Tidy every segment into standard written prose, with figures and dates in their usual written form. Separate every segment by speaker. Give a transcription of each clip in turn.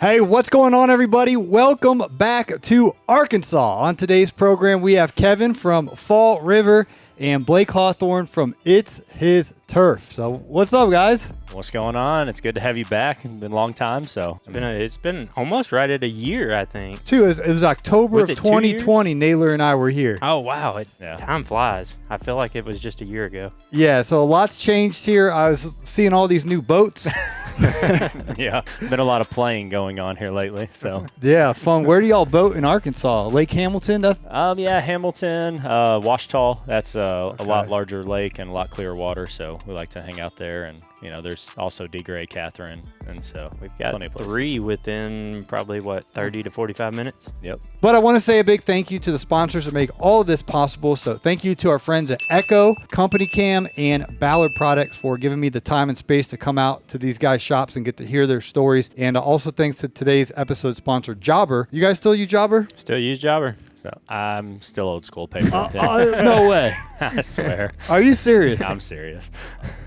Speaker 1: Hey, what's going on, everybody? Welcome back to Arkansas. On today's program, we have Kevin from Fall River and Blake Hawthorne from It's His Turf. So what's up, guys?
Speaker 2: What's going on? It's good to have you back. It's been a long time. So
Speaker 3: It's been almost right at a year, I think.
Speaker 1: It was October of 2020. Naylor and I were here.
Speaker 3: Oh, wow. Time flies. I feel like it was just a year ago.
Speaker 1: Yeah, so a lot's changed here. I was seeing all these new boats.
Speaker 2: yeah, been a lot of playing going on here lately. So
Speaker 1: yeah, fun. Where do y'all boat in Arkansas? Lake Hamilton?
Speaker 2: Hamilton, Washita. That's a lot larger lake and a lot clearer water. So we like to hang out there, and there's also DeGray, Catherine, and so
Speaker 3: we've got three within probably 30 to 45 minutes.
Speaker 2: Yep.
Speaker 1: But I want to say a big thank you to the sponsors that make all of this possible. So thank you to our friends at Echo, Company Cam, and Ballard Products for giving me the time and space to come out to these guys' shops and get to hear their stories. And also thanks to today's episode sponsor, Jobber. You guys still use Jobber?
Speaker 3: Still use Jobber.
Speaker 2: So I'm still old school paper.
Speaker 1: No way.
Speaker 2: I swear.
Speaker 1: Are you serious?
Speaker 2: I'm serious.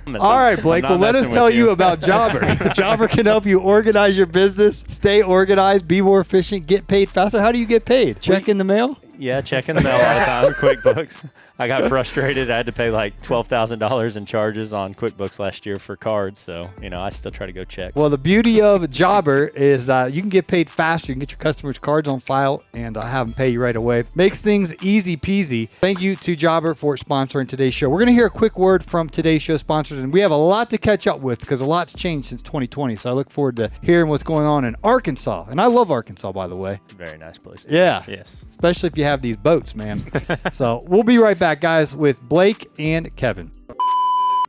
Speaker 1: All right, Blake. Well, let us tell you about Jobber. Jobber can help you organize your business, stay organized, be more efficient, get paid faster. How do you get paid? Check in the mail?
Speaker 2: Yeah, check in the mail all the time. QuickBooks. I got frustrated. I had to pay like $12,000 in charges on QuickBooks last year for cards. So, I still try to go check.
Speaker 1: Well, the beauty of Jobber is you can get paid faster. You can get your customers' cards on file and have them pay you right away. Makes things easy peasy. Thank you to Jobber for sponsoring today's show. We're going to hear a quick word from today's show sponsors, and we have a lot to catch up with because a lot's changed since 2020. So I look forward to hearing what's going on in Arkansas. And I love Arkansas, by the way.
Speaker 2: Very nice place.
Speaker 1: Yeah.
Speaker 3: Yes.
Speaker 1: Especially if you have these boats, man. So we'll be right back, guys, with Blake and Kevin.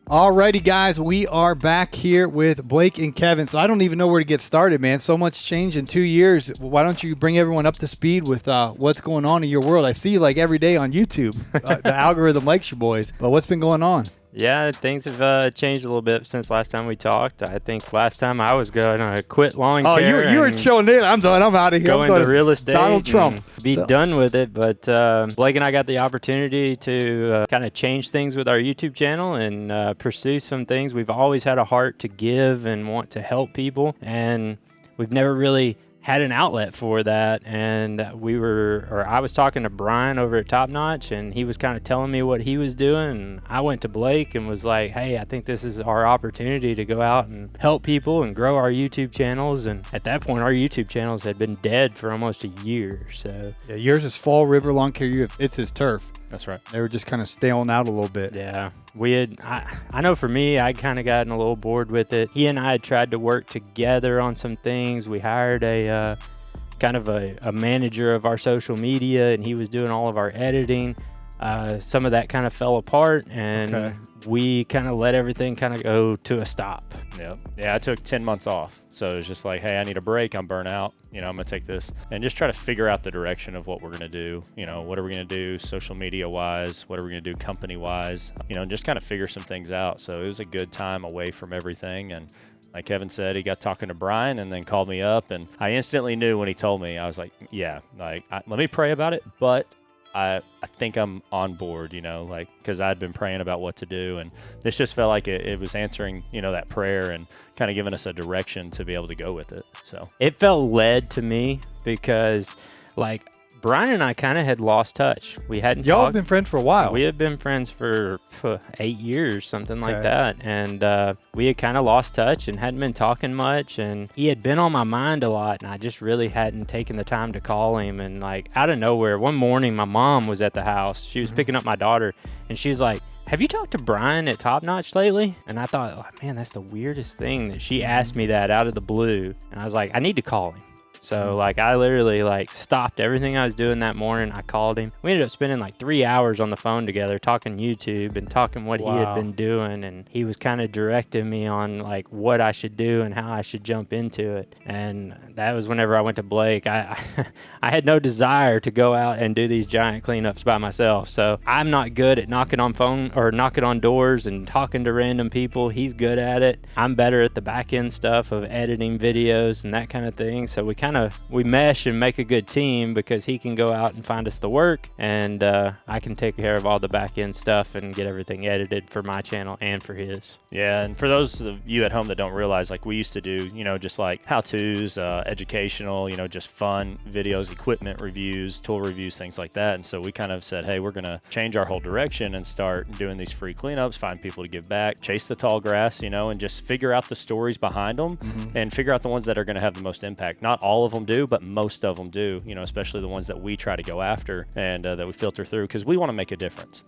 Speaker 1: Alrighty, guys, we are back here with Blake and Kevin. So I don't even know where to get started, man. So much change in 2 years. Why don't you bring everyone up to speed with what's going on in your world? I see you like every day on YouTube. The algorithm likes you boys. But what's been going on?
Speaker 3: Yeah, things have changed a little bit since last time we talked. I think last time I was going to quit lawn care.
Speaker 1: Oh, you were showing it. I'm done. I'm out of here.
Speaker 3: Going to real estate.
Speaker 1: Donald Trump.
Speaker 3: Be done with it. But Blake and I got the opportunity to kind of change things with our YouTube channel and pursue some things. We've always had a heart to give and want to help people. And we've never really had an outlet for that, and I was talking to Brian over at Top Notch, and he was kind of telling me what he was doing, and I went to Blake and was like, hey, I think this is our opportunity to go out and help people and grow our YouTube channels. And at that point, our YouTube channels had been dead for almost a year. So
Speaker 1: yeah, yours is Fall River Lawn Care. It's His Turf.
Speaker 2: That's right.
Speaker 1: They were just kind of staling out a little bit.
Speaker 3: Yeah. I know for me, I'd kind of gotten a little bored with it. He and I had tried to work together on some things. We hired a manager of our social media, and he was doing all of our editing. Some of that kind of fell apart, and we kind of let everything kind of go to a stop.
Speaker 2: Yep. Yeah, I took 10 months off. So it was just like, hey, I need a break. I'm burnt out. I'm going to take this and just try to figure out the direction of what we're going to do. What are we going to do social media wise? What are we going to do company wise? And just kind of figure some things out. So it was a good time away from everything. And like Kevin said, he got talking to Brian and then called me up. And I instantly knew when he told me, I was like, yeah, let me pray about it. But I think I'm on board, because I'd been praying about what to do. And this just felt like it was answering, that prayer and kind of giving us a direction to be able to go with it. So
Speaker 3: it felt led to me because, Brian and I kind of had lost touch. We hadn't
Speaker 1: Y'all have been friends for a while.
Speaker 3: We had been friends for 8 years, something like that. And we had kind of lost touch and hadn't been talking much. And he had been on my mind a lot, and I just really hadn't taken the time to call him. And out of nowhere, one morning, my mom was at the house. She was picking up my daughter, and she's like, have you talked to Brian at Top Notch lately? And I thought, man, that's the weirdest thing that she asked me that out of the blue. And I was like, I need to call him. So I literally stopped everything I was doing that morning. I called him. We ended up spending 3 hours on the phone together talking YouTube and talking what he had been doing. And he was kind of directing me on what I should do and how I should jump into it. And that was whenever I went to Blake. I had no desire to go out and do these giant cleanups by myself. So I'm not good at knocking on doors and talking to random people. He's good at it. I'm better at the back end stuff of editing videos and that kind of thing. So we kind we mesh and make a good team because he can go out and find us the work, and I can take care of all the back end stuff and get everything edited for my channel and for his.
Speaker 2: Yeah, and for those of you at home that don't realize, like we used to do, just like how-tos, educational, just fun videos, equipment reviews, tool reviews, things like that. And so we kind of said, hey, we're going to change our whole direction and start doing these free cleanups, find people to give back, chase the tall grass, and just figure out the stories behind them and figure out the ones that are going to have the most impact. Not all of them do, but most of them do, especially the ones that we try to go after and that we filter through because we want to make a difference.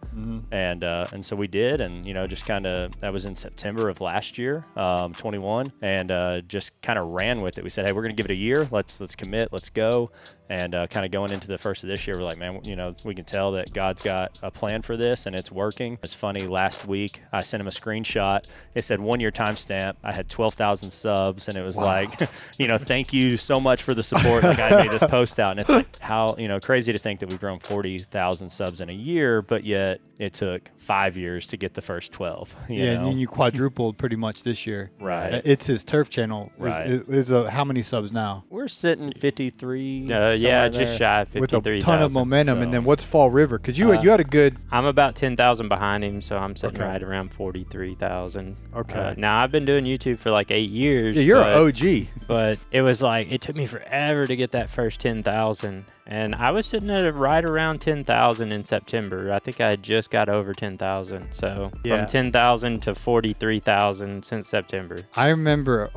Speaker 2: And so we did, and just kind of, that was in September of last year, 21, and just kind of ran with it. We said, hey, we're going to give it a year. Let's commit. Let's go. And kind of going into the first of this year, we're like, man, we can tell that God's got a plan for this and it's working. It's funny, last week I sent him a screenshot. It said 1 year timestamp. I had 12,000 subs, and it was like, thank you so much for the support. Like, I made this post out, and it's like how, crazy to think that we've grown 40,000 subs in a year, but yet it took 5 years to get the first 12.
Speaker 1: And you quadrupled pretty much this year.
Speaker 2: Right.
Speaker 1: It's his turf channel.
Speaker 2: Right.
Speaker 1: Is how many subs now?
Speaker 2: We're sitting 53.
Speaker 3: Yeah, just shy of 53,000.
Speaker 1: With a ton of momentum. And then what's Fall River? Because you had a good...
Speaker 3: I'm about 10,000 behind him, so I'm sitting
Speaker 1: Okay.
Speaker 3: right around 43,000.
Speaker 1: Okay.
Speaker 3: Now, I've been doing YouTube for like 8 years.
Speaker 1: Yeah, you're an OG.
Speaker 3: But it was like, it took me forever to get that first 10,000. And I was sitting at right around 10,000 in September. I think I had just got over 10,000. So from 10,000 to 43,000 since September.
Speaker 1: I remember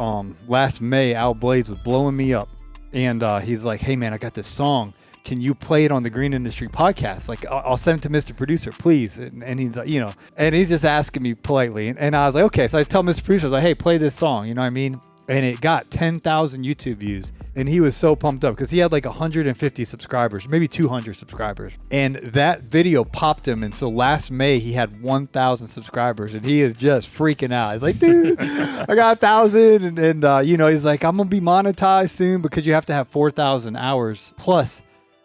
Speaker 1: last May, Al Blades was blowing me up. And he's like, hey, man, I got this song. Can you play it on the Green Industry podcast? Like, I'll send it to Mr. Producer, please. And he's like, and he's just asking me politely. And I was like, okay. So I tell Mr. Producer, I was like, hey, play this song. You know what I mean? And it got 10,000 YouTube views. And he was so pumped up because he had like 150 subscribers, maybe 200 subscribers. And that video popped him. And so last May, he had 1,000 subscribers. And he is just freaking out. He's like, dude, I got 1,000. And he's like, I'm going to be monetized soon because you have to have 4,000 hours plus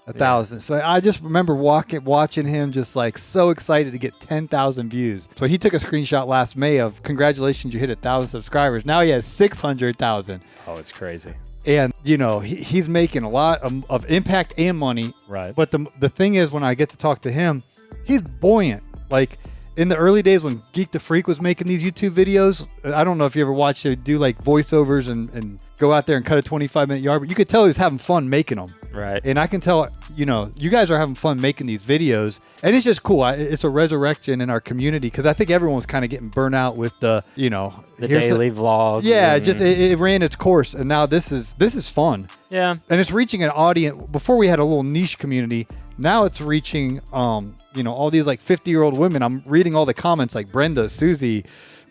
Speaker 1: 1,000. So I just remember watching him just like so excited to get 10,000 views. So he took a screenshot last May of congratulations, you hit 1,000 subscribers. Now he has 600,000.
Speaker 2: Oh, it's crazy.
Speaker 1: And he's making a lot of impact and money.
Speaker 2: Right.
Speaker 1: But the thing is, when I get to talk to him, he's buoyant. Like in the early days when Geek the Freak was making these YouTube videos, I don't know if you ever watched it, do like voiceovers and go out there and cut a 25-minute yard, but you could tell he was having fun making them.
Speaker 3: Right.
Speaker 1: And I can tell, you guys are having fun making these videos. And it's just cool. It's a resurrection in our community because I think everyone's kind of getting burnt out with the
Speaker 3: daily vlogs.
Speaker 1: Yeah, it ran its course. And now this is fun.
Speaker 3: Yeah.
Speaker 1: And it's reaching an audience. Before we had a little niche community. Now it's reaching, all these like 50-year-old women. I'm reading all the comments like Brenda, Susie,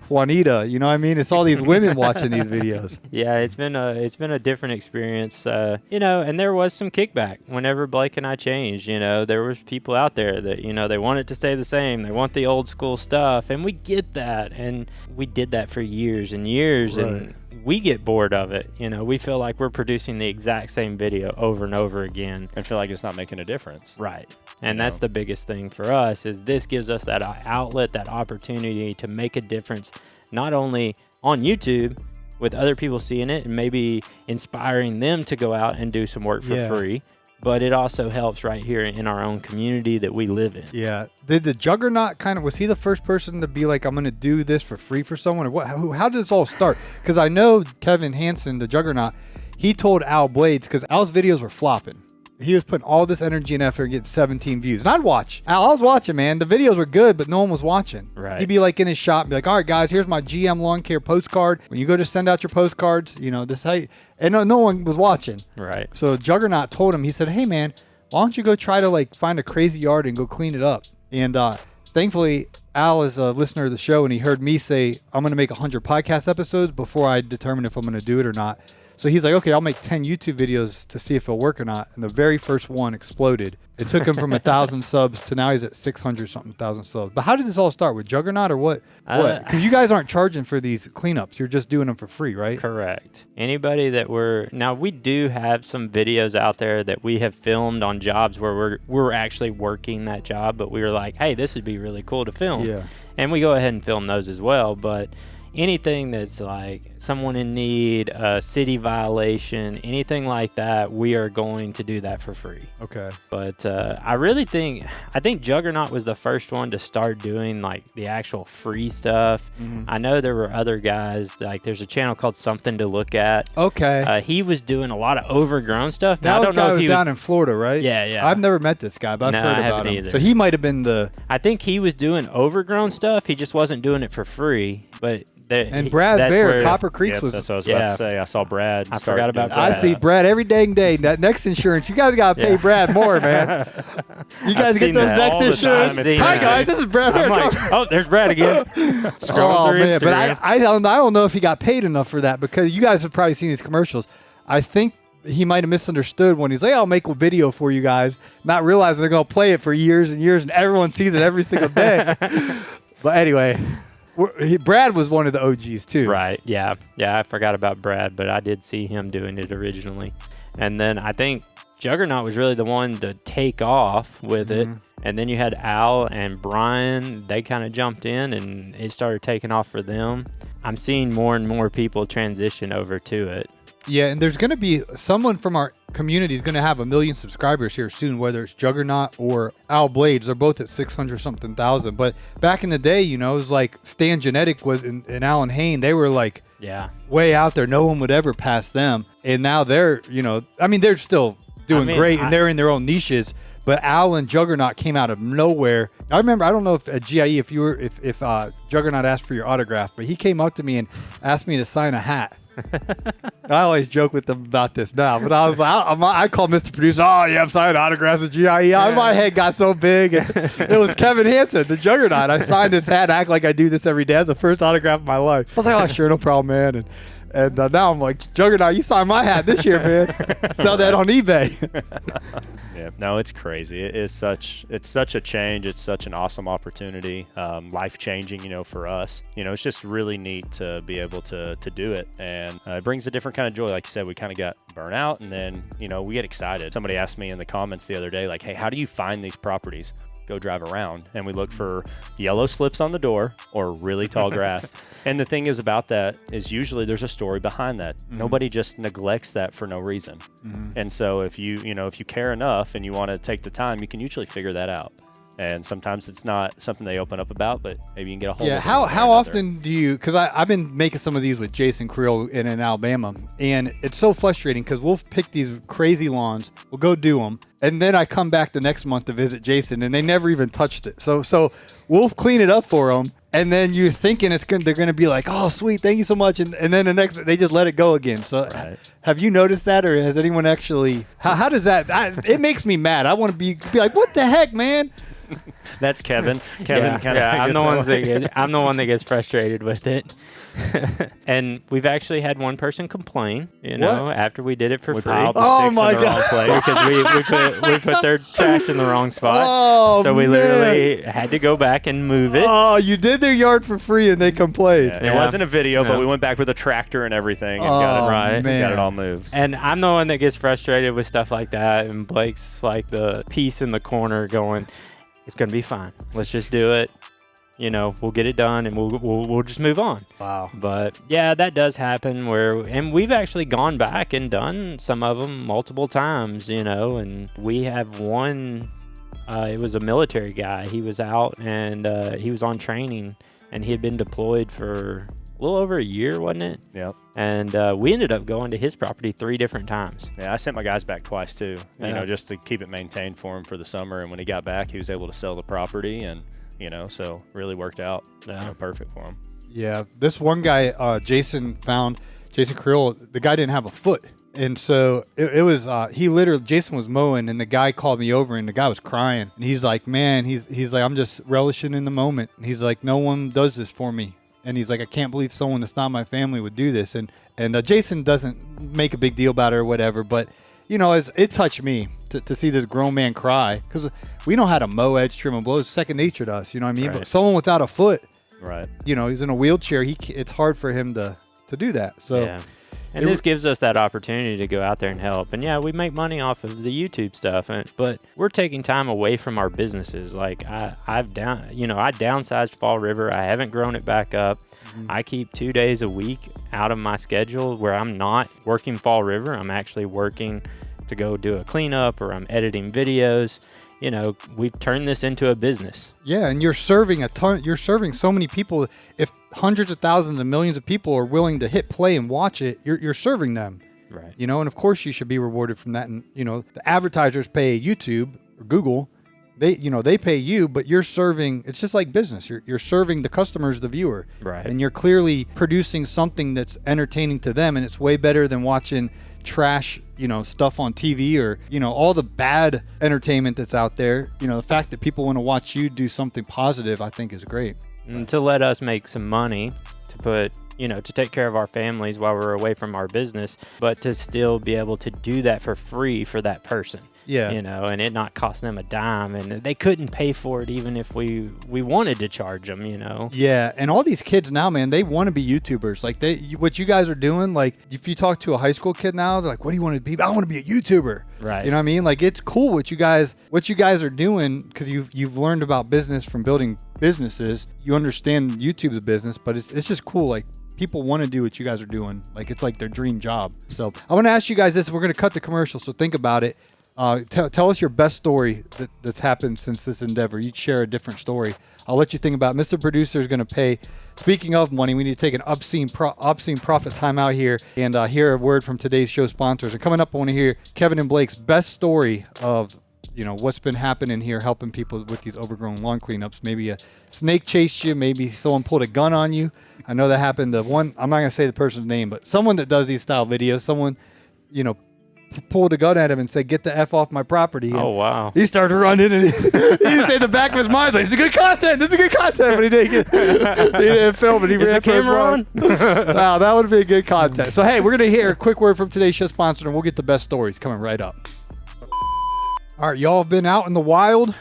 Speaker 1: Juanita, you know what I mean? It's all these women watching these videos.
Speaker 3: Yeah, it's been a different experience, and there was some kickback whenever Blake and I changed. There was people out there that they want it to stay the same. They want the old school stuff, and we get that, and we did that for years and years,
Speaker 1: Right.
Speaker 3: and we get bored of it. We feel like we're producing the exact same video over and over again.
Speaker 2: And feel like it's not making a difference.
Speaker 3: Right. And that's the biggest thing for us is this gives us that outlet, that opportunity to make a difference, not only on YouTube with other people seeing it and maybe inspiring them to go out and do some work for free, but it also helps right here in our own community that we live in.
Speaker 1: Yeah. Did the Juggernaut was he the first person to be like, I'm going to do this for free for someone? Or what? How did this all start? Because I know Kevin Hansen, the Juggernaut, he told Al Blades, because Al's videos were flopping. He was putting all this energy and effort to get 17 views. And I'd watch. Al, I was watching, man. The videos were good, but no one was watching.
Speaker 3: Right.
Speaker 1: He'd be like in his shop and be like, all right, guys, here's my GM Lawn Care postcard. When you go to send out your postcards, this how and no one was watching.
Speaker 3: Right.
Speaker 1: So Juggernaut told him, he said, hey, man, why don't you go try to find a crazy yard and go clean it up? And thankfully, Al is a listener of the show, and he heard me say, I'm going to make 100 podcast episodes before I determine if I'm going to do it or not. So he's like, okay, I'll make 10 YouTube videos to see if it'll work or not. And the very first one exploded. It took him from 1,000 subs to now he's at 600-something thousand subs. But how did this all start? With Juggernaut or what? Because you guys aren't charging for these cleanups. You're just doing them for free, right?
Speaker 3: Correct. Anybody that now we do have some videos out there that we have filmed on jobs where we're actually working that job, but we were like, hey, this would be really cool to film.
Speaker 1: Yeah.
Speaker 3: And we go ahead and film those as well. But anything that's like someone in need, a city violation, anything like that, we are going to do that for free.
Speaker 1: Okay.
Speaker 3: But I think Juggernaut was the first one to start doing like the actual free stuff. I know there were other guys, like there's a channel called Something to Look At.
Speaker 1: Okay.
Speaker 3: He was doing a lot of overgrown stuff. Now,
Speaker 1: That
Speaker 3: I don't know if
Speaker 1: was
Speaker 3: he
Speaker 1: down in Florida, right?
Speaker 3: Yeah.
Speaker 1: I've never met this guy, but I've
Speaker 3: No,
Speaker 1: heard
Speaker 3: I
Speaker 1: about
Speaker 3: haven't
Speaker 1: him.
Speaker 3: either.
Speaker 1: So he might have been the.
Speaker 3: I think he was doing overgrown stuff. He just wasn't doing it for free. But
Speaker 1: And Brad
Speaker 3: that's
Speaker 1: Bear,
Speaker 3: where-
Speaker 1: Copper Creeks
Speaker 2: Yep,
Speaker 1: was.
Speaker 2: that's what I was about to say. I saw Brad.
Speaker 3: I
Speaker 2: start
Speaker 3: forgot about
Speaker 2: doing
Speaker 1: I
Speaker 3: Brad.
Speaker 1: see Brad every dang day. That next insurance, you guys got to pay
Speaker 3: Yeah.
Speaker 1: Brad more, man. You guys
Speaker 3: I've
Speaker 1: get
Speaker 3: seen
Speaker 1: those
Speaker 3: that
Speaker 1: next
Speaker 2: all the
Speaker 1: insurance.
Speaker 2: time. It's
Speaker 1: Hi
Speaker 2: crazy.
Speaker 1: guys, this is Brad.
Speaker 3: I'm like, oh, there's Brad again. Scrolling through
Speaker 1: man,
Speaker 3: Instagram.
Speaker 1: but I don't know if he got paid enough for that, because you guys have probably seen these commercials. I think he might have misunderstood when he's like, I'll make a video for you guys, not realizing they're going to play it for years and years, and everyone sees it every single day. But anyway, Brad was one of the OGs too.
Speaker 3: Right. Yeah. I forgot about Brad, but I did see him doing it originally. And then I think Juggernaut was really the one to take off with it. And then you had Al and Brian. They kind of jumped in and it started taking off for them. I'm seeing more and more people transition over to it.
Speaker 1: Yeah, and there's going to be someone from our community is going to have 1 million subscribers here soon, whether it's Juggernaut or Al Blades. They're both at 600 something thousand. But back in the day, you know, it was like Stan Genetic was and Alan Hain. They were like way out there. No one would ever pass them. And now they're, you know, I mean, they're still doing great and they're in their own niches. But Al and Juggernaut came out of nowhere. I remember, I don't know if at GIE, if Juggernaut asked for your autograph, but he came up to me and asked me to sign a hat. I always joke with them about this now, but I was like, I called Mr. Producer, oh yeah, I'm signing autographs at GIE. My head got so big. And it was Kevin Hansen, the Juggernaut. I signed his hat, act like I do this every day. That's the first autograph of my life. I was like, oh sure, no problem, man. And now I'm like, Juggernaut, you signed my hat this year, man. Sell that on eBay.
Speaker 2: Yeah, no, it's crazy. It's such a change. It's such an awesome opportunity, life-changing, you know, for us. You know, it's just really neat to be able to do it, and it brings a different kind of joy. Like you said, we kind of got burnt out, and then, you know, we get excited. Somebody asked me in the comments the other day, like, hey, how do you find these properties? Go drive around, and we look for yellow slips on the door or really tall grass. And the thing is about that is usually there's a story behind that. Nobody just neglects that for no reason. And so if you care enough and you want to take the time, you can usually figure that out. And sometimes it's not something they open up about, but maybe you can get a hold of it.
Speaker 1: How often do you, because I've been making some of these with Jason Creel in Alabama, and it's so frustrating because we'll pick these crazy lawns, we'll go do them, and then I come back the next month to visit Jason, and they never even touched it. So we'll clean it up for them, and then you're thinking they're going to be like, oh, sweet, thank you so much, and then the next, they just let it go again. So have you noticed that, or has anyone actually, how does that, it makes me mad. I want to be like, what the heck, man?
Speaker 2: That's Kevin. Kevin kind of.
Speaker 3: I'm the one that gets frustrated with it. And we've actually had one person complain, you know, after we did it for free.
Speaker 2: Piled the sticks in the wrong place.
Speaker 3: Because we put their trash in the wrong spot.
Speaker 1: Oh,
Speaker 3: so we
Speaker 1: man.
Speaker 3: literally had to go back and move it.
Speaker 1: Oh, you did their yard for free and they complained.
Speaker 2: Yeah, it wasn't a video, but we went back with a tractor and everything and got it all moved.
Speaker 3: And I'm the one that gets frustrated with stuff like that, and Blake's like the piece in the corner going, it's going to be fine. Let's just do it. You know, we'll get it done and we'll just move on.
Speaker 1: Wow.
Speaker 3: But yeah, that does happen and we've actually gone back and done some of them multiple times, you know, and we have one, it was a military guy. He was out and he was on training and he had been deployed for a little over a year, wasn't it?
Speaker 2: Yep.
Speaker 3: And we ended up going to his property 3 different times.
Speaker 2: Yeah, I sent my guys back twice too, you know, just to keep it maintained for him for the summer. And when he got back, he was able to sell the property and, you know, so really worked out, you know, perfect for him.
Speaker 1: Yeah, this one guy, Jason Creel, the guy didn't have a foot. And so it was, Jason was mowing and the guy called me over and the guy was crying. And he's like, man, he's like, I'm just relishing in the moment. And he's like, no one does this for me. And he's like, I can't believe someone that's not my family would do this. And Jason doesn't make a big deal about it or whatever, but you know, it touched me to see this grown man cry because we know how to mow, edge, trim, and blow. It's second nature to us, you know what I mean?
Speaker 2: Right.
Speaker 1: But someone without a foot,
Speaker 2: right?
Speaker 1: You know, he's in a wheelchair. It's hard for him to do that. So,
Speaker 3: And this gives us that opportunity to go out there and help. And yeah, we make money off of the YouTube stuff, but we're taking time away from our businesses. Like I downsized Fall River. I haven't grown it back up. I keep 2 days a week out of my schedule where I'm not working Fall River. I'm actually working to go do a cleanup, or I'm editing videos. We've turned this into a business.
Speaker 1: Yeah, and you're serving you're serving so many people. If hundreds of thousands and millions of people are willing to hit play and watch it, you're serving them.
Speaker 3: Right.
Speaker 1: And of course you should be rewarded from that. And the advertisers pay YouTube or Google. They pay you, but you're serving. It's just like business. You're serving the customers, the viewer.
Speaker 3: Right.
Speaker 1: And you're clearly producing something that's entertaining to them, and it's way better than watching trash stuff on TV, or all the bad entertainment that's out there. The fact that people want to watch you do something positive, I think, is great.
Speaker 3: And to let us make some money to put to take care of our families while we're away from our business, but to still be able to do that for free for that person.
Speaker 1: Yeah.
Speaker 3: And it not cost them a dime, and they couldn't pay for it even if we wanted to charge them,
Speaker 1: Yeah, and all these kids now, man, they want to be YouTubers. Like what you guys are doing, like if you talk to a high school kid now, they're like, "What do you want to be?" I want to be a YouTuber.
Speaker 3: Right.
Speaker 1: You know what I mean? Like it's cool what you guys are doing, because you've learned about business from building businesses. You understand YouTube's a business, but it's just cool. Like people want to do what you guys are doing. Like it's like their dream job. So I want to ask you guys this. We're going to cut the commercial, so think about it. Tell us your best story that's happened since this endeavor. You'd share a different story. I'll let you think about it. Mr. Producer is going to pay. Speaking of money, we need to take an obscene profit time out here and hear a word from today's show sponsors. And coming up, I want to hear Kevin and Blake's best story of what's been happening here, helping people with these overgrown lawn cleanups. Maybe a snake chased you. Maybe someone pulled a gun on you. I know that happened. I'm not going to say the person's name, but someone that does these style videos, someone, pulled a gun at him and said, "Get the F off my property." And
Speaker 3: oh, wow.
Speaker 1: he started running, and he stayed in the back of his mind like, "This is good content. This is good content." But he didn't film it. He ran
Speaker 3: the camera on?
Speaker 1: Wow, that would be good content. So, hey, we're going to hear a quick word from today's show sponsor, and we'll get the best stories coming right up. All right, y'all have been out in the wild,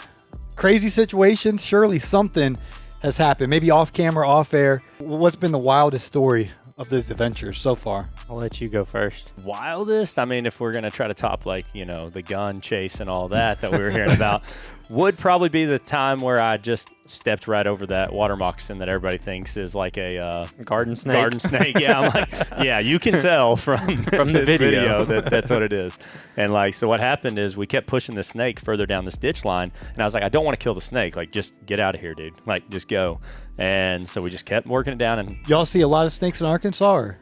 Speaker 1: crazy situations. Surely something has happened, maybe off camera, off air. What's been the wildest story of this adventure so far?
Speaker 3: I'll let you go first.
Speaker 2: Wildest? I mean, if we're going to try to top the gun chase and all that we were hearing about, would probably be the time where I just stepped right over that water moccasin that everybody thinks is like a
Speaker 3: garden snake.
Speaker 2: Garden snake. Yeah, I'm like, yeah, you can tell from
Speaker 3: the video
Speaker 2: that's what it is. And so what happened is we kept pushing the snake further down this ditch line, and I was like, I don't want to kill the snake. Like, just get out of here, dude. Like, just go. And so we just kept working it down. And
Speaker 1: y'all see a lot of snakes in Arkansas? Or?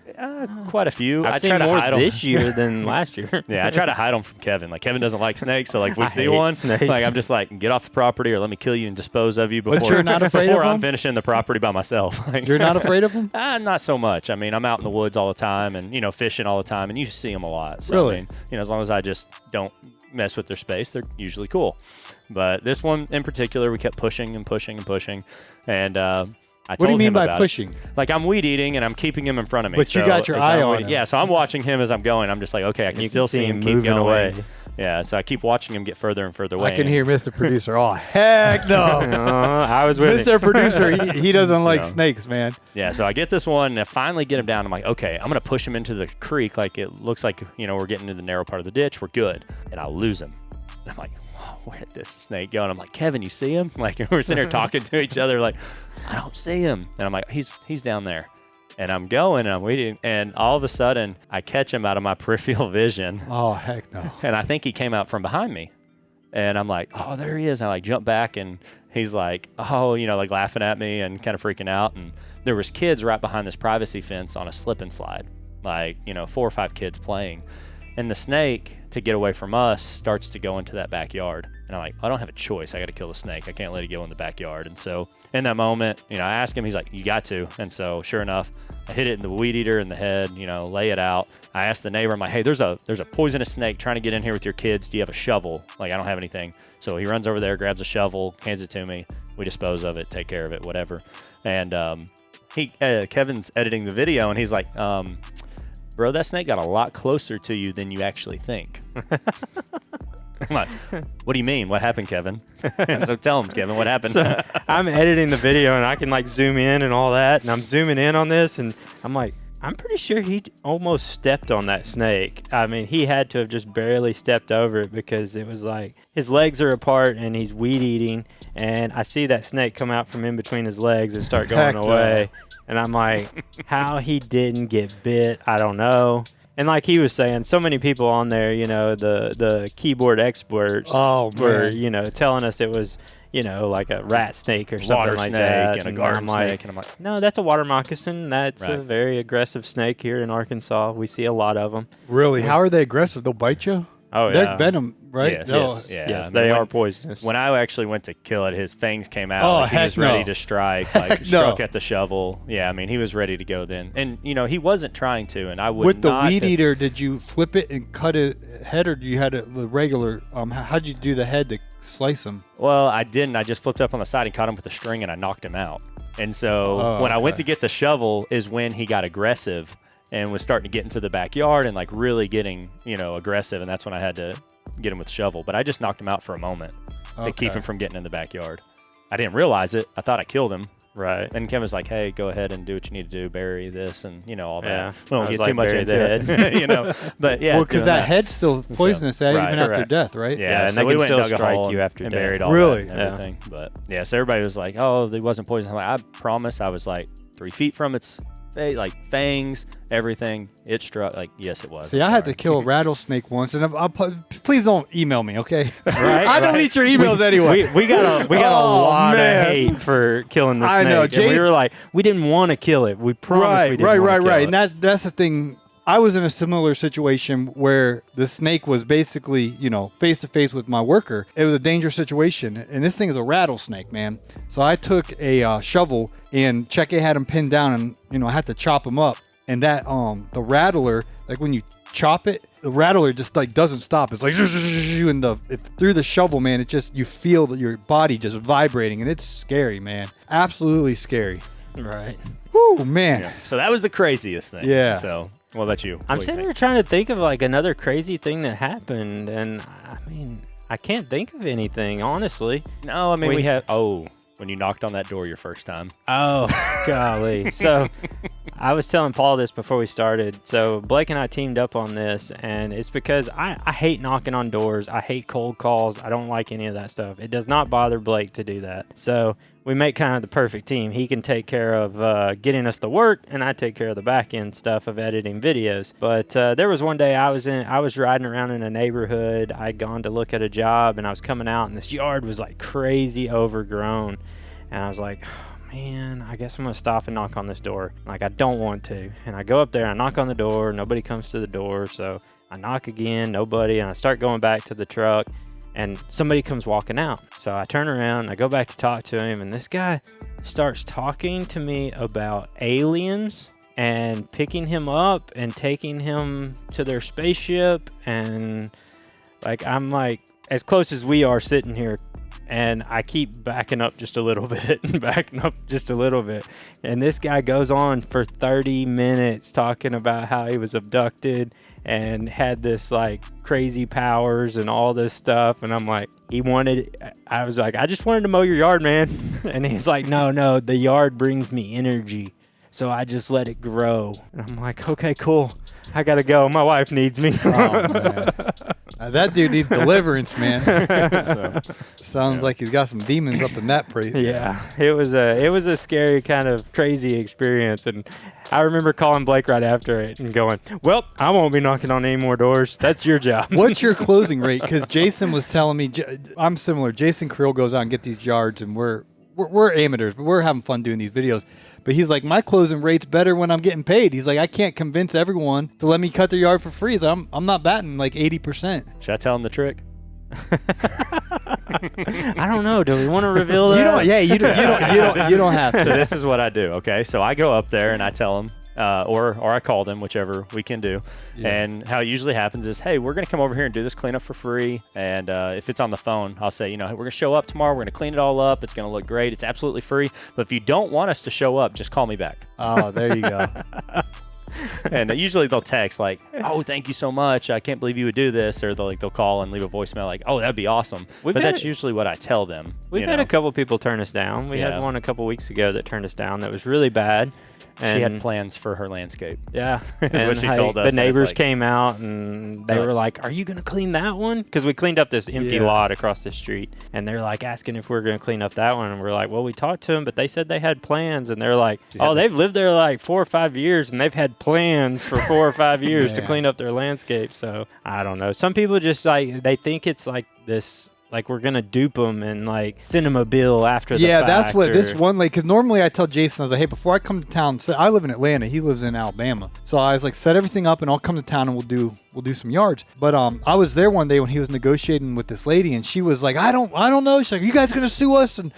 Speaker 2: Quite a few.
Speaker 3: I've seen more this year than last year.
Speaker 2: Yeah, I try to hide them from Kevin. Like, Kevin doesn't like snakes, so if we see one,
Speaker 3: snakes.
Speaker 2: I'm just like, get off the property or let me kill you and dispose of you before,
Speaker 1: but you're not afraid of them?
Speaker 2: I'm finishing the property by myself.
Speaker 1: You're not afraid of them?
Speaker 2: Not so much. I mean, I'm out in the woods all the time and, fishing all the time, and you see them a lot. So,
Speaker 1: really?
Speaker 2: I mean, as long as I just don't mess with their space, they're usually cool. But this one in particular, we kept pushing and pushing and pushing. And
Speaker 1: what do you mean by pushing?
Speaker 2: Like, I'm weed eating and I'm keeping him in front of me.
Speaker 1: But you got your eye on him.
Speaker 2: Yeah, so I'm watching him as I'm going. I'm just like, okay, I can still see him keep
Speaker 3: moving
Speaker 2: going
Speaker 3: away.
Speaker 2: Yeah, so I keep watching him get further and further away.
Speaker 1: I can hear Mr. Producer. Oh, heck no.
Speaker 3: I was with
Speaker 1: Mr. Producer, he doesn't like snakes, man.
Speaker 2: Yeah, so I get this one, and I finally get him down. I'm like, okay, I'm going to push him into the creek. Like, it looks like, we're getting to the narrow part of the ditch. We're good. And I'll lose him. And I'm like, oh, where did this snake go? And I'm like, Kevin, you see him? Like, we're sitting here talking to each other, like, I don't see him. And I'm like, he's down there. And I'm going and I'm waiting, and all of a sudden I catch him out of my peripheral vision.
Speaker 1: Oh, heck no.
Speaker 2: And I think he came out from behind me. And I'm like, oh, there he is. And I jump back, and he's like, oh, laughing at me and kind of freaking out. And there was kids right behind this privacy fence on a slip and slide, 4 or 5 kids playing. And the snake, to get away from us, starts to go into that backyard. And I'm like, I don't have a choice. I got to kill the snake. I can't let it go in the backyard. And so in that moment, I asked him, he's like, you got to. And so sure enough, I hit it in the weed eater in the head, lay it out. I asked the neighbor, I'm like, hey, there's a poisonous snake trying to get in here with your kids. Do you have a shovel? Like, I don't have anything. So he runs over there, grabs a shovel, hands it to me. We dispose of it, take care of it, whatever. And Kevin's editing the video, and he's like, bro, that snake got a lot closer to you than you actually think. I'm like, what do you mean? What happened, Kevin? So tell him, Kevin, what happened?
Speaker 3: So I'm editing the video, and I can zoom in and all that, and I'm zooming in on this, and I'm like, I'm pretty sure he almost stepped on that snake. I mean, he had to have just barely stepped over it because it was like his legs are apart and he's weed eating. And I see that snake come out from in between his legs and start going away. And I'm like, how he didn't get bit, I don't know. And like he was saying, so many people on there, you know, the keyboard experts were, you know, telling us it was, you know, like a rat snake or something
Speaker 2: water
Speaker 3: like
Speaker 2: snake
Speaker 3: that.
Speaker 2: and a garden snake. And I'm like,
Speaker 3: no, that's a water moccasin. That's a very aggressive snake here in Arkansas. We see a lot of them.
Speaker 1: Really? How are they aggressive? They'll bite you?
Speaker 3: Oh, yeah.
Speaker 1: They're venom, right?
Speaker 2: Yes,
Speaker 3: Yes, they are poisonous.
Speaker 2: When I actually went to kill it, his fangs came out.
Speaker 1: Oh,
Speaker 2: like he was ready to strike, like struck at the shovel. Yeah, I mean, he was ready to go then. And, you know, he wasn't trying to, and I would
Speaker 1: With the
Speaker 2: not
Speaker 1: weed
Speaker 2: have-
Speaker 1: eater, did you flip it and cut it head, or do you had the regular, how'd you do the head to slice them?
Speaker 2: Well, I didn't. I just flipped up on the side and caught him with a string, and I knocked him out. And so when I went to get the shovel is when he got aggressive and was starting to get into the backyard and, like, really getting, you know, aggressive, and that's when I had to get him with the shovel. But I just knocked him out for a moment to keep him from getting in the backyard. I didn't realize it. I thought I killed him.
Speaker 3: Right.
Speaker 2: And Kevin's like, hey, go ahead and do what you need to do, bury this, and, you know, all that.
Speaker 3: Yeah.
Speaker 2: We won't
Speaker 3: I was
Speaker 2: get too
Speaker 3: like,
Speaker 2: much
Speaker 3: bury the
Speaker 2: into it, you know. But, yeah.
Speaker 1: Well, because that head's still poisonous, even
Speaker 2: right,
Speaker 1: after
Speaker 2: correct.
Speaker 1: death, right?
Speaker 2: Yeah,
Speaker 3: and
Speaker 2: so
Speaker 3: they
Speaker 2: we
Speaker 3: can
Speaker 2: went
Speaker 3: still
Speaker 2: and dug a
Speaker 3: strike
Speaker 2: hole
Speaker 3: you after
Speaker 2: and
Speaker 3: death.
Speaker 2: buried all
Speaker 1: Really?
Speaker 2: that and everything. But, yeah, so everybody was like, oh, he wasn't poisonous. I'm like, I promise I was, like, 3 feet from its like fangs, everything. It struck. Like, yes, it was.
Speaker 1: See, I had to kill a rattlesnake once, and please don't email me, okay?
Speaker 3: Right,
Speaker 1: I delete your emails anyway.
Speaker 3: We got a lot
Speaker 1: man.
Speaker 3: of hate for killing the
Speaker 1: I
Speaker 3: snake.
Speaker 1: know,
Speaker 3: And we were like, we didn't want to kill it. We promised we didn't want to kill it.
Speaker 1: And that's the thing. I was in a similar situation where the snake was basically, you know, face to face with my worker. It was a dangerous situation, and this thing is a rattlesnake, man. So I took a shovel and Cheque had him pinned down, and you know I had to chop him up. And that the rattler, like when you chop it, the rattler just like doesn't stop. It's like and through the shovel, man. It just you feel that your body just vibrating, and it's scary, man. Absolutely scary.
Speaker 3: Right.
Speaker 1: Whoo, man.
Speaker 2: Yeah. So that was the craziest thing.
Speaker 1: Yeah.
Speaker 2: So what about you?
Speaker 3: I'm
Speaker 2: What do you
Speaker 3: sitting
Speaker 2: think?
Speaker 3: here trying to think of like another crazy thing that happened, and I mean, I can't think of anything, honestly.
Speaker 2: No, I mean, we had, when you knocked on that door your first time.
Speaker 3: Oh, golly. So I was telling Paul this before we started. So Blake and I teamed up on this, and it's because I hate knocking on doors. I hate cold calls. I don't like any of that stuff. It does not bother Blake to do that. So we make kind of the perfect team. He can take care of getting us the work, and I take care of the back end stuff of editing videos. But there was one day I was riding around in a neighborhood. I'd gone to look at a job, and I was coming out, and this yard was like crazy overgrown. And I was like, oh, man, I guess I'm going to stop and knock on this door. Like, I don't want to. And I go up there, I knock on the door. Nobody comes to the door. So I knock again, nobody. And I start going back to the truck, and somebody comes walking out. So I turn around, I go back to talk to him, and this guy starts talking to me about aliens and picking him up and taking him to their spaceship. And like, I'm like, as close as we are sitting here, and I keep backing up just a little bit, And this guy goes on for 30 minutes talking about how he was abducted and had this like crazy powers and all this stuff. And I'm like, I was like, I just wanted to mow your yard, man. And he's like, no, the yard brings me energy. So I just let it grow. And I'm like, okay, cool. I got to go. My wife needs me.
Speaker 1: Oh, man. That dude needs deliverance, man. Sounds like he's got some demons up in that place.
Speaker 3: Yeah, it was a scary kind of crazy experience, and I remember calling Blake right after it and going, "Well, I won't be knocking on any more doors. That's your job."
Speaker 1: What's your closing rate? Because Jason was telling me, I'm similar. Jason Creel goes out and get these yards, and we're amateurs, but we're having fun doing these videos. But he's like, my closing rate's better when I'm getting paid. He's like, I can't convince everyone to let me cut their yard for free. He's like, I'm not batting like 80%.
Speaker 2: Should I tell him the trick?
Speaker 3: I don't know. Do we want to reveal that?
Speaker 1: You don't have to.
Speaker 2: So this is what I do. Okay, so I go up there and I tell him, or I called him, whichever we can do. Yeah. And how it usually happens is, hey, we're going to come over here and do this cleanup for free. And if it's on the phone, I'll say, hey, we're going to show up tomorrow. We're going to clean it all up. It's going to look great. It's absolutely free. But if you don't want us to show up, just call me back.
Speaker 1: Oh, there you go.
Speaker 2: And usually they'll text like, oh, thank you so much. I can't believe you would do this. Or they'll call and leave a voicemail like, oh, that'd be awesome. But that's usually what I tell them.
Speaker 3: We've had a couple people turn us down. We had one a couple weeks ago that turned us down that was really bad.
Speaker 2: She had plans for her landscape.
Speaker 3: Yeah.
Speaker 2: Is what she told us.
Speaker 3: The neighbors came out and they were like, are you going to clean that one? Because we cleaned up this empty lot across the street. And they're like asking if we're going to clean up that one. And we're like, well, we talked to them, but they said they had plans. And they're like, they've lived there like 4 or 5 years and they've had plans for 4 or 5 years to clean up their landscape. So I don't know. Some people just like, they think it's like this, like we're going to dupe them and like send them a bill after the fact.
Speaker 1: Yeah, that's what this one, like, because normally I tell Jason, I was like, hey, before I come to town, so I live in Atlanta, he lives in Alabama. So I was like, set everything up and I'll come to town and we'll do some yards. But I was there one day when he was negotiating with this lady and she was like, I don't know. She's like, are you guys going to sue us? And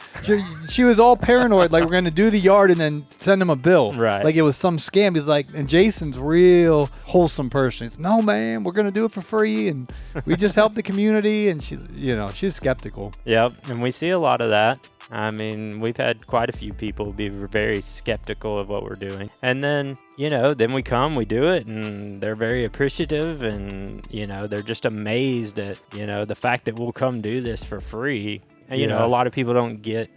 Speaker 1: she was all paranoid, like we're going to do the yard and then send him a bill.
Speaker 3: Right.
Speaker 1: Like it was some scam. He's like, and Jason's real wholesome person. He's, no, man, we're going to do it for free. And we just help the community. And she's skeptical.
Speaker 3: Yep. And we see a lot of that. I mean, we've had quite a few people be very skeptical of what we're doing. And then, then we come, we do it, and they're very appreciative, and, they're just amazed at, the fact that we'll come do this for free. And, a lot of people don't get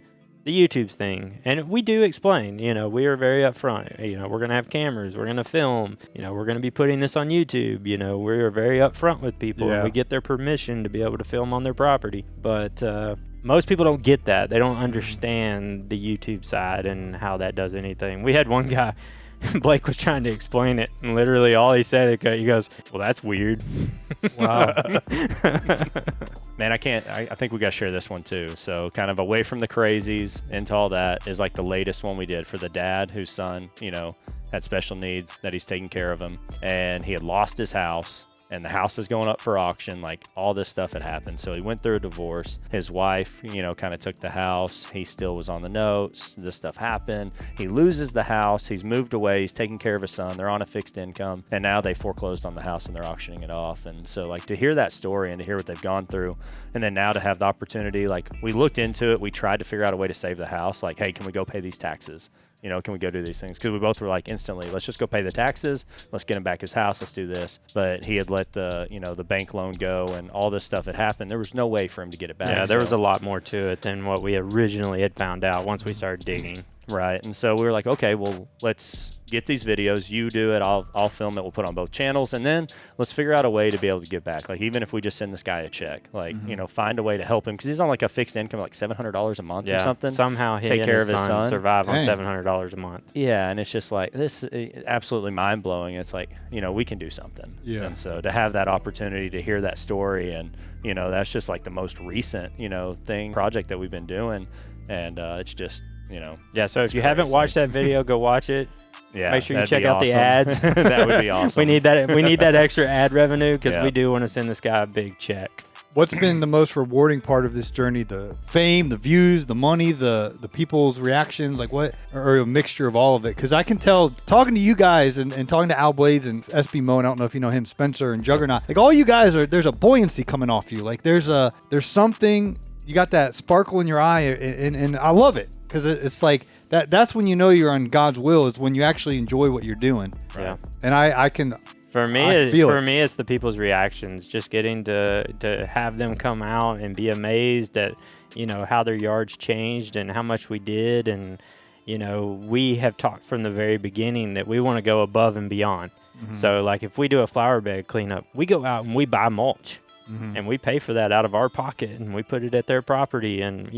Speaker 3: the YouTube thing. And we do explain, we are very upfront. We're going to have cameras, we're going to film, we're going to be putting this on YouTube. We are very upfront with people, and we get their permission to be able to film on their property. But, most people don't get that. They don't understand the YouTube side and how that does anything. We had one guy, Blake was trying to explain it, and literally all he said, he goes, well, that's weird.
Speaker 1: Wow.
Speaker 2: Man, I think we got to share this one too. So kind of away from the crazies into all that is like the latest one we did for the dad whose son, had special needs, that he's taking care of him. And he had lost his house. And the house is going up for auction, like all this stuff had happened. So he went through a divorce. His wife, kind of took the house. He still was on the notes. This stuff happened. He loses the house. He's moved away. He's taking care of his son. They're on a fixed income. And now they foreclosed on the house and they're auctioning it off. And so like to hear that story and to hear what they've gone through, and then now to have the opportunity, like we looked into it. We tried to figure out a way to save the house. Like, hey, can we go pay these taxes? Can we go do these things? Because we both were like instantly, let's just go pay the taxes. Let's get him back his house. Let's do this. But he had let the bank loan go and all this stuff had happened. There was no way for him to get it back.
Speaker 3: Yeah, there was a lot more to it than what we originally had found out once we started digging.
Speaker 2: Right. And so we were like, okay, well, let's get these videos. You do it. I'll film it. We'll put it on both channels. And then let's figure out a way to be able to give back. Like, even if we just send this guy a check, like, find a way to help him. Because he's on like a fixed income, like $700 a month or something.
Speaker 3: Somehow he and his son survive on $700 a month. Yeah.
Speaker 2: And it's just like, this is absolutely mind blowing. It's like, we can do something. Yeah. And so to have that opportunity to hear that story and, that's just like the most recent, project that we've been doing. And it's just,
Speaker 3: so if you haven't watched that video, go watch it.
Speaker 2: Yeah,
Speaker 3: make sure you check out the ads.
Speaker 2: That would be awesome.
Speaker 3: We need that extra ad revenue because we do want to send this guy a big check.
Speaker 1: What's been the most rewarding part of this journey? The fame, the views, the money, the people's reactions, like what, or a mixture of all of it? Because I can tell, talking to you guys and talking to Al Blades and SB Mowing, I don't know if you know him, Spencer and Juggernaut, like all you guys there's a buoyancy coming off you. Like there's something, you got that sparkle in your eye, and I love it. Because it's like that's when you're on God's will, is when you actually enjoy what you're doing.
Speaker 3: Right. Yeah.
Speaker 1: And I can
Speaker 3: For me, it's the people's reactions. Just getting to have them come out and be amazed at how their yards changed and how much we did, and we have talked from the very beginning that we want to go above and beyond. Mm-hmm. So like if we do a flower bed cleanup, we go out and we buy mulch, and we pay for that out of our pocket, and we put it at their property, and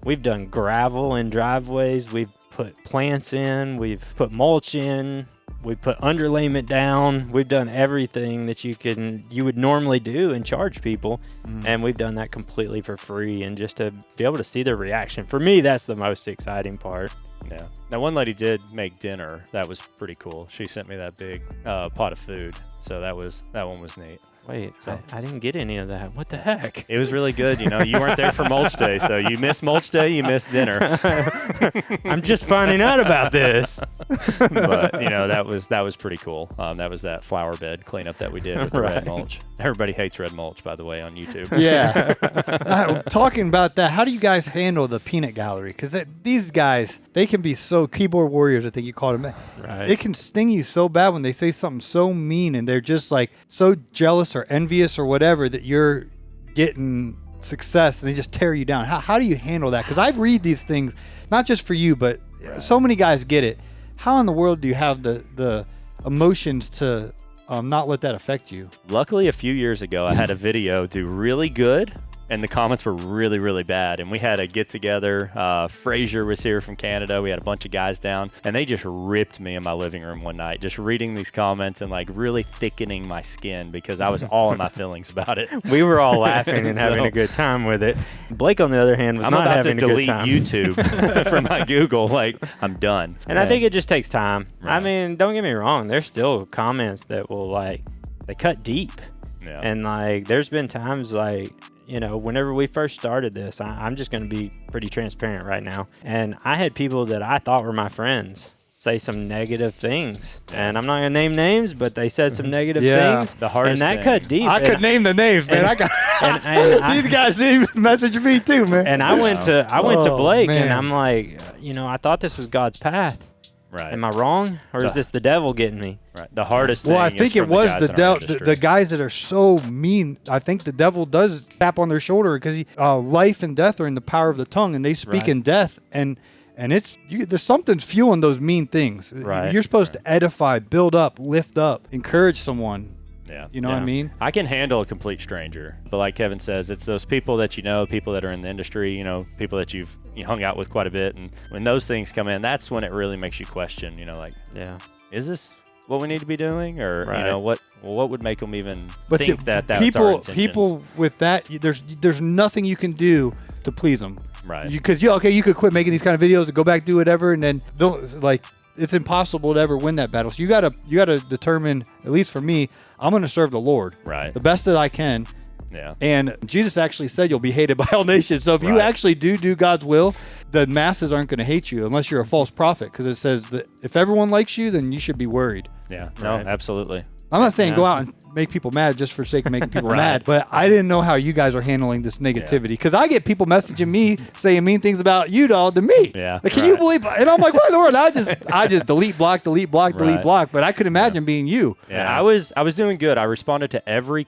Speaker 3: We've done gravel in driveways. We've put plants in. We've put mulch in. We put underlayment down. We've done everything that you would normally do and charge people, and we've done that completely for free. And just to be able to see their reaction, for me, that's the most exciting part.
Speaker 2: Yeah. Now, one lady did make dinner. That was pretty cool. She sent me that big pot of food, so that one was neat.
Speaker 3: Wait, so I didn't get any of that. What the heck?
Speaker 2: It was really good. You weren't there for mulch day, so you missed mulch day, you missed dinner.
Speaker 3: I'm just finding out about this.
Speaker 2: But that was pretty cool. That was that flower bed cleanup that we did with the red mulch. Everybody hates red mulch, by the way, on YouTube.
Speaker 1: Yeah. Talking about that, how do you guys handle the peanut gallery? Because these guys, they can be so keyboard warriors. I think you called them. Right. It can sting you so bad when they say something so mean, and they're just like so jealous or envious or whatever that you're getting success, and they just tear you down. How do you handle that? Because I read these things, not just for you, but so many guys get it. how in the world do you have the emotions to not let that affect you?
Speaker 2: Luckily, a few years ago, I had a video do really good, and the comments were really, really bad. And we had a get together. Frazier was here from Canada. We had a bunch of guys down, and they just ripped me in my living room one night, just reading these comments and like really thickening my skin because I was all in my feelings about it.
Speaker 3: We were all laughing and having a good time with it. Blake, on the other hand, was not having a good time.
Speaker 2: I'm about to delete YouTube from my Google. Like, I'm done.
Speaker 3: And I think it just takes time.
Speaker 2: Right.
Speaker 3: I mean, don't get me wrong. There's still comments that will they cut deep.
Speaker 2: Yeah.
Speaker 3: And there's been times whenever we first started this, I'm just going to be pretty transparent right now. And I had people that I thought were my friends say some negative things. And I'm not going to name names, but they said some negative things.
Speaker 2: The hardest
Speaker 3: and that
Speaker 2: thing.
Speaker 3: cut deep.
Speaker 1: I could name the names, man. These guys even messaged me too, man.
Speaker 3: And I went to Blake,
Speaker 1: man.
Speaker 3: and I'm like, I thought this was God's path.
Speaker 2: Right.
Speaker 3: Am I wrong, or is this the devil getting me?
Speaker 2: Right. The hardest thing.
Speaker 1: Well, I think
Speaker 2: is
Speaker 1: it was
Speaker 2: the
Speaker 1: the guys that are so mean. I think the devil does tap on their shoulder because life and death are in the power of the tongue, and they speak in death, and there's something fueling those mean things.
Speaker 3: Right.
Speaker 1: You're supposed to edify, build up, lift up, encourage someone.
Speaker 2: Yeah.
Speaker 1: You know what I mean?
Speaker 2: I can handle a complete stranger. But like Kevin says, it's those people that people that are in the industry, people that you've hung out with quite a bit. And when those things come in, that's when it really makes you question, is this what we need to be doing? Or, what would make them even think that's our intentions?
Speaker 1: People with that, there's nothing you can do to please them.
Speaker 2: Right.
Speaker 1: Because you could quit making these kind of videos and go back do whatever, and then it's impossible to ever win that battle. So you gotta determine, at least for me, I'm gonna serve the Lord,
Speaker 2: right,
Speaker 1: the best that I can.
Speaker 2: Yeah.
Speaker 1: And Jesus actually said you'll be hated by all nations. So if you actually do God's will, the masses aren't going to hate you unless you're a false prophet, because it says that if everyone likes you, then you should be worried.
Speaker 2: Yeah. No, absolutely.
Speaker 1: I'm not saying go out and make people mad just for the sake of making people mad, but I didn't know how you guys are handling this negativity, because I get people messaging me saying mean things about you, dog, to me.
Speaker 2: Yeah.
Speaker 1: Like, can you believe? And I'm like, what in the world? I just delete, block, delete, block, delete, block. But I could imagine being you.
Speaker 2: Yeah, I was doing good. I responded to every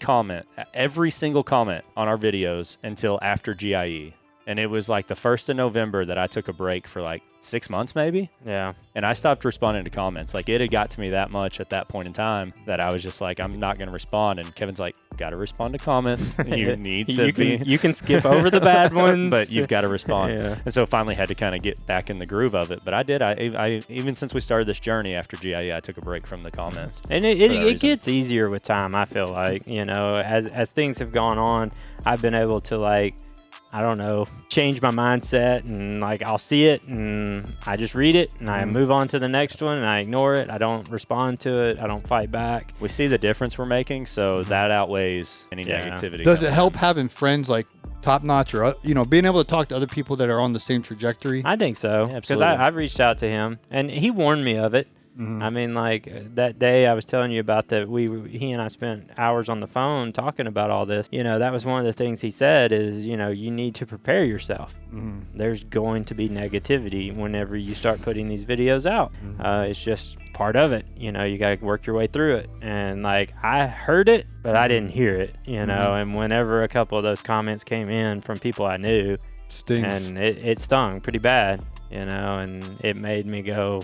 Speaker 2: single comment on our videos until after GIE. And it was like the 1st of November that I took a break for like 6 months maybe.
Speaker 3: Yeah.
Speaker 2: And I stopped responding to comments. Like, it had got to me that much at that point in time that I was just like, I'm not going to respond. And Kevin's like, got to respond to comments. You need to
Speaker 3: You can skip over the bad ones.
Speaker 2: But you've got to respond.
Speaker 3: Yeah.
Speaker 2: And so finally had to kind of get back in the groove of it. But I did. I even since we started this journey after GIE, I took a break from the comments.
Speaker 3: And it gets easier with time, I feel like. As things have gone on, I've been able to change my mindset, and I'll see it and I just read it and I move on to the next one and I ignore it. I don't respond to it. I don't fight back.
Speaker 2: We see the difference we're making, so that outweighs any negativity.
Speaker 1: Does it help having friends like top notch, or being able to talk to other people that are on the same trajectory?
Speaker 3: I think so, because I've reached out to him and he warned me of it. Mm-hmm. I mean, that day I was telling you about that he and I spent hours on the phone talking about all this. That was one of the things he said is, you need to prepare yourself. Mm-hmm. There's going to be negativity whenever you start putting these videos out. Mm-hmm. It's just part of it. You got to work your way through it. And I heard it, but I didn't hear it, Mm-hmm. And whenever a couple of those comments came in from people I knew,
Speaker 1: stings.
Speaker 3: And it stung pretty bad, and it made me go,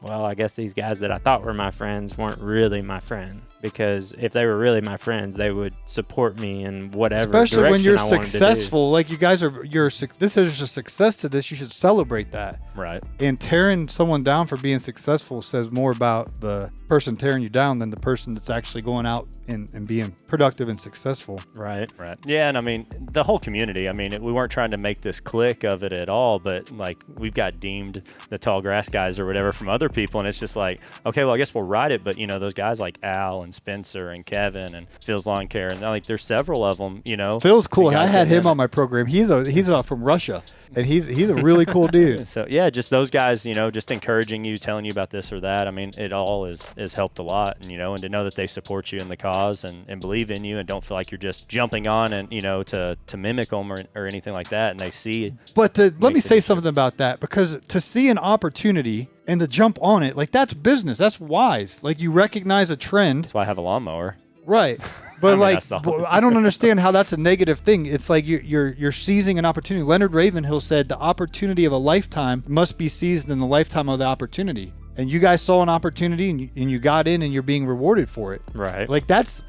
Speaker 3: well, I guess these guys that I thought were my friends weren't really my friend, because if they were really my friends, they would support me in whatever
Speaker 1: Especially
Speaker 3: direction
Speaker 1: when you're
Speaker 3: I wanted
Speaker 1: successful, like you guys are. This is a success to this. You should celebrate that.
Speaker 2: Right.
Speaker 1: And tearing someone down for being successful says more about the person tearing you down than the person that's actually going out and being productive and successful.
Speaker 3: Right.
Speaker 2: Right. Yeah, and I mean the whole community. I mean, we weren't trying to make this clique of it at all, but we've got deemed the tall grass guys or whatever from other people, and it's just like, okay, well, I guess we'll ride it, but those guys like Al and Spencer and Kevin and Phil's Lawn Care, and there's several of them.
Speaker 1: Phil's cool. I had him on my program. He's from Russia, and he's a really cool dude.
Speaker 2: So yeah, just those guys, just encouraging you, telling you about this or that. I mean, it all has helped a lot, and and to know that they support you in the cause and believe in you and don't feel like you're just jumping on and to mimic them or anything like that, and they see.
Speaker 1: But let me say something about that, because to see an opportunity and to jump on it, that's business. That's wise. You recognize a trend.
Speaker 2: That's why I have a lawnmower.
Speaker 1: Right. But I don't understand how that's a negative thing. It's like you're seizing an opportunity. Leonard Ravenhill said the opportunity of a lifetime must be seized in the lifetime of the opportunity. and you guys saw an opportunity and you got in and you're being rewarded for it.
Speaker 3: Right.
Speaker 1: Like that's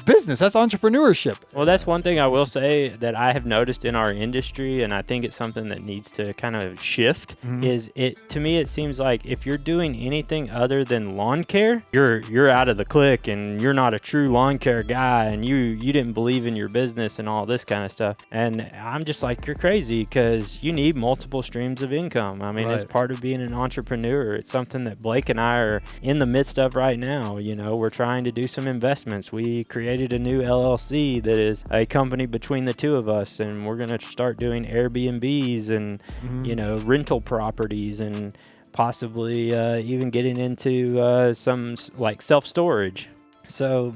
Speaker 1: business. That's entrepreneurship.
Speaker 3: Well, that's one thing I will say that I have noticed in our industry, and I think it's something that needs to kind of shift. Is it to me? It seems like if you're doing anything other than lawn care, you're out of the clique, and you're not a true lawn care guy, and you didn't believe in your business and all this kind of stuff. And I'm just like, you're crazy, because you need multiple streams of income. I mean,
Speaker 1: Right.
Speaker 3: it's part of being an entrepreneur. It's something that Blake and I are in the midst of right now. You know, we're trying to do some investments. We created a new LLC that is a company between the two of us, and we're going to start doing Airbnbs and, you know, rental properties, and possibly even getting into some like self-storage. So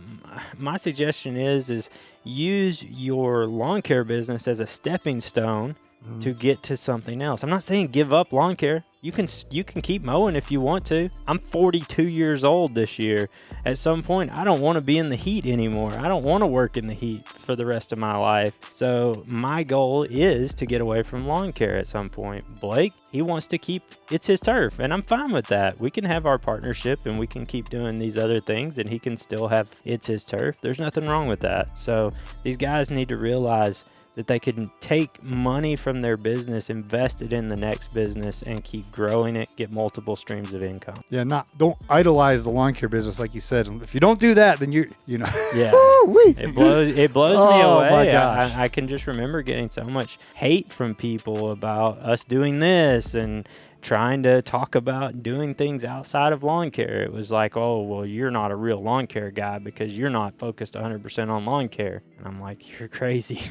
Speaker 3: my suggestion is use your lawn care business as a stepping stone to get to something else. I'm not saying give up lawn care. You can keep mowing if you want to. I'm 42 years old this year. At some point, I don't want to be in the heat anymore. I don't want to work in the heat for the rest of my life. So my goal is to get away from lawn care at some point. Blake, he wants to keep, it's his turf, and I'm fine with that. We can have our partnership and we can keep doing these other things, and he can still have it's his turf. There's nothing wrong with that. So these guys need to realize that they can take money from their business, invest it in the next business, and keep growing it, get multiple streams of income.
Speaker 1: Yeah, don't idolize the lawn care business, like you said. If you don't do that, then you know.
Speaker 3: Yeah,
Speaker 1: Woo-wee.
Speaker 3: it blows me
Speaker 1: Oh,
Speaker 3: away.
Speaker 1: my gosh.
Speaker 3: I can just remember getting so much hate from people about us doing this and trying to talk about doing things outside of lawn care. It was like, oh, well, you're not a real lawn care guy because you're not focused 100% on lawn care. And I'm like, you're crazy.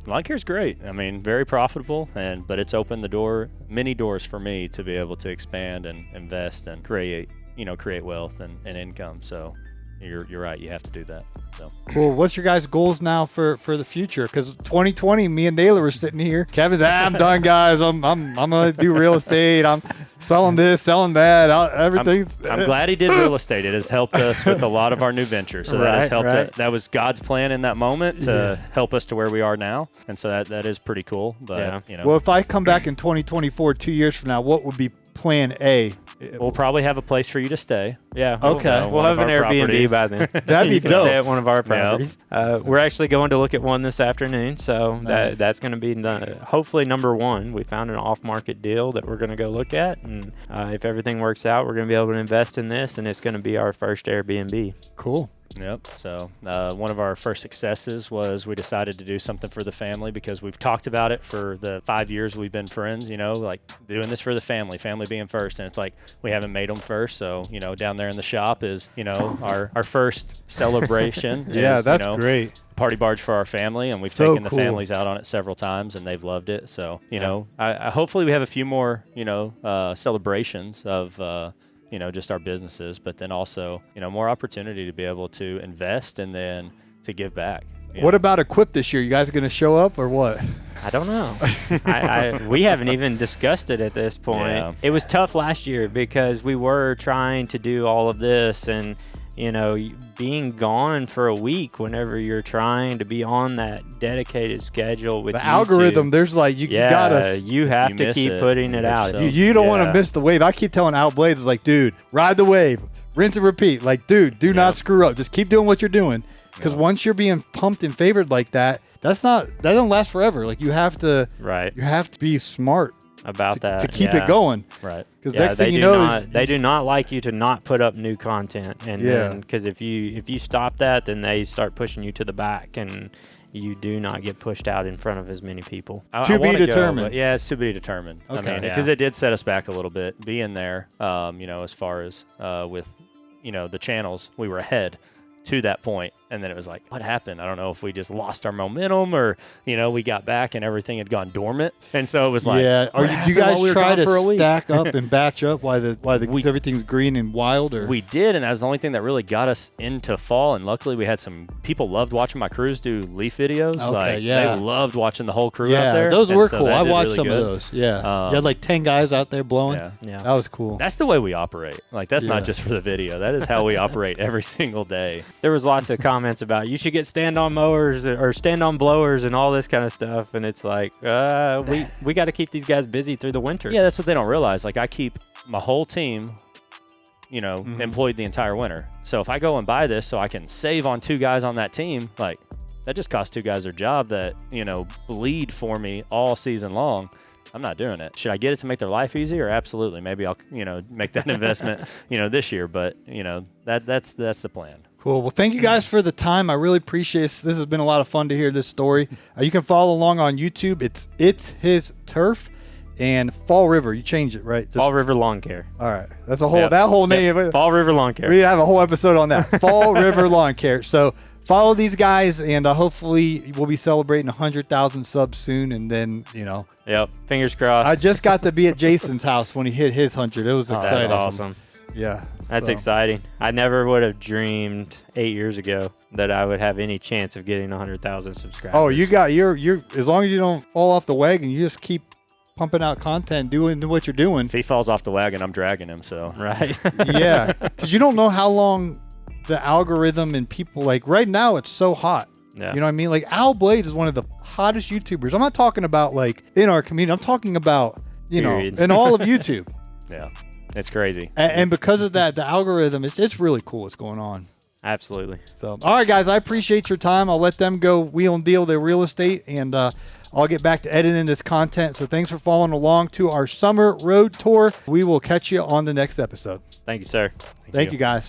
Speaker 2: Lawn care is great. I mean, very profitable, but it's opened the door, many doors for me to be able to expand and invest and create wealth and income. So you're right. You have to do that. So
Speaker 1: Cool. What's your guys' goals now for the future? Because 2020, me and Naylor were sitting here. Kevin's, I'm done, guys. I'm gonna do real estate. I'm selling this, selling that. Everything's.
Speaker 2: I'm glad he did real estate. It has helped us with a lot of our new ventures. So that has helped.
Speaker 3: Right.
Speaker 2: That was God's plan in that moment to help us to where we are now, and so that is pretty cool. But
Speaker 1: Well, if I come back in 2024, 2 years from now, what would be Plan A?
Speaker 2: we'll probably have a place for you to stay.
Speaker 3: Yeah.
Speaker 1: Okay.
Speaker 3: We'll have an Airbnb by then.
Speaker 1: That'd be
Speaker 3: You can
Speaker 1: dope.
Speaker 3: stay at one of our properties. We're actually going to look at one this afternoon, so
Speaker 1: Nice.
Speaker 3: that's going to be hopefully number one. We found an off-market deal that we're going to go look at, and if everything works out, we're going to be able to invest in this, and it's going to be our first Airbnb.
Speaker 1: Cool.
Speaker 2: Yep. So one of our first successes was we decided to do something for the family because we've talked about it for the 5 years we've been friends, like doing this for the family being first. And it's like we haven't made them first. So, down there in the shop is, our first celebration.
Speaker 1: Yeah,
Speaker 2: is,
Speaker 1: that's great.
Speaker 2: Party barge for our family, and we've
Speaker 1: So
Speaker 2: taken the
Speaker 1: cool.
Speaker 2: families out on it several times, and they've loved it. So, I hopefully we have a few more, celebrations of, just our businesses, but then also, more opportunity to be able to invest and then to give back.
Speaker 1: What about Equip this year? You guys are going to show up or what?
Speaker 3: I don't know. We haven't even discussed it at this point.
Speaker 2: Yeah.
Speaker 3: It was tough last year because we were trying to do all of this, and being gone for a week whenever you're trying to be on that dedicated schedule with
Speaker 1: The
Speaker 3: YouTube,
Speaker 1: algorithm, there's like, you gotta,
Speaker 3: you have
Speaker 2: you
Speaker 3: to
Speaker 2: miss
Speaker 3: keep
Speaker 2: it,
Speaker 3: putting it out.
Speaker 2: so-
Speaker 1: you don't want
Speaker 3: Yeah.
Speaker 1: to miss the wave. I keep telling Al Blades, like, dude, ride the wave, rinse and repeat. Like, dude, do not screw up. Just keep doing what you're doing. Because once you're being pumped and favored like that, that doesn't last forever. Like, you have to be smart
Speaker 3: about that
Speaker 1: to keep it going.
Speaker 2: Right.
Speaker 1: Because next thing you know,
Speaker 3: they do not like you to not put up new content, and
Speaker 1: Yeah.
Speaker 3: because if you stop that, then they start pushing you to the back, and you do not get pushed out in front of as many people.
Speaker 1: To be
Speaker 2: wanna go,
Speaker 1: determined.
Speaker 2: but yeah, it's to be determined.
Speaker 1: Okay.
Speaker 2: I mean,
Speaker 3: Yeah.
Speaker 2: because it did set us back a little bit being there. As far as with the channels, we were ahead to that point, and then it was like, what happened? I don't know if we just lost our momentum or we got back and everything had gone dormant, and so it was like,
Speaker 1: yeah. Or
Speaker 2: what
Speaker 1: did you
Speaker 2: happened
Speaker 1: guys
Speaker 2: while we were
Speaker 1: try
Speaker 2: gone
Speaker 1: to
Speaker 2: for a week?
Speaker 1: stack up and batch up while everything's green and wild? Or
Speaker 2: We did, and that was the only thing that really got us into fall. And luckily, we had some people loved watching my crews do leaf videos.
Speaker 1: Okay,
Speaker 2: They loved watching the whole crew
Speaker 1: yeah,
Speaker 2: out there.
Speaker 1: those
Speaker 2: and
Speaker 1: were
Speaker 2: so
Speaker 1: cool.
Speaker 2: that
Speaker 1: I
Speaker 2: did
Speaker 1: watched
Speaker 2: really
Speaker 1: some
Speaker 2: good.
Speaker 1: of those. Yeah, you had like 10 guys out there blowing.
Speaker 2: Yeah.
Speaker 1: That was cool.
Speaker 2: That's the way we operate. Like, that's
Speaker 1: Yeah.
Speaker 2: not just for the video. That is how we operate every single day.
Speaker 3: There was lots of comments about you should get stand-on mowers or stand-on blowers and all this kind of stuff, and it's like we got to keep these guys busy through the winter.
Speaker 2: Yeah, that's what they don't realize. Like, I keep my whole team employed the entire winter. So if I go and buy this so I can save on 2 guys on that team, like that just cost 2 guys their job that, bleed for me all season long. I'm not doing it. Should I get it to make their life easier? Absolutely. Maybe I'll, make that investment, this year, but that's the plan.
Speaker 1: Cool. Well, thank you guys for the time. I really appreciate it. This has been a lot of fun to hear this story. You can follow along on YouTube. It's His Turf and Fall River. You changed it, right?
Speaker 3: Fall River Lawn Care.
Speaker 1: All right. That's a whole, that whole name.
Speaker 3: Yep. Fall River Lawn Care.
Speaker 1: We have a whole episode on that. Fall River Lawn Care. So follow these guys, and hopefully we'll be celebrating 100,000 subs soon. And then,
Speaker 3: Yep. Fingers crossed.
Speaker 1: I just got to be at Jason's house when he hit his 100. It was exciting.
Speaker 3: That's awesome.
Speaker 1: Yeah.
Speaker 3: That's exciting. I never would have dreamed 8 years ago that I would have any chance of getting 100,000 subscribers.
Speaker 1: Oh, you're as long as you don't fall off the wagon, you just keep pumping out content, doing what you're doing.
Speaker 2: If he falls off the wagon, I'm dragging him. So
Speaker 3: right.
Speaker 1: Yeah, because you don't know how long the algorithm and people, like right now it's so hot.
Speaker 3: Yeah.
Speaker 1: You know what I mean? Like Al Blades is one of the hottest YouTubers. I'm not talking about like in our community. I'm talking about in all of YouTube.
Speaker 2: Yeah, it's crazy.
Speaker 1: And because of that, the algorithm, it's really cool what's going on.
Speaker 3: Absolutely.
Speaker 1: So, all right, guys, I appreciate your time. I'll let them go wheel and deal their real estate, and I'll get back to editing this content. So thanks for following along to our summer road tour. We will catch you on the next episode.
Speaker 3: Thank you, sir.
Speaker 1: Thank you, guys.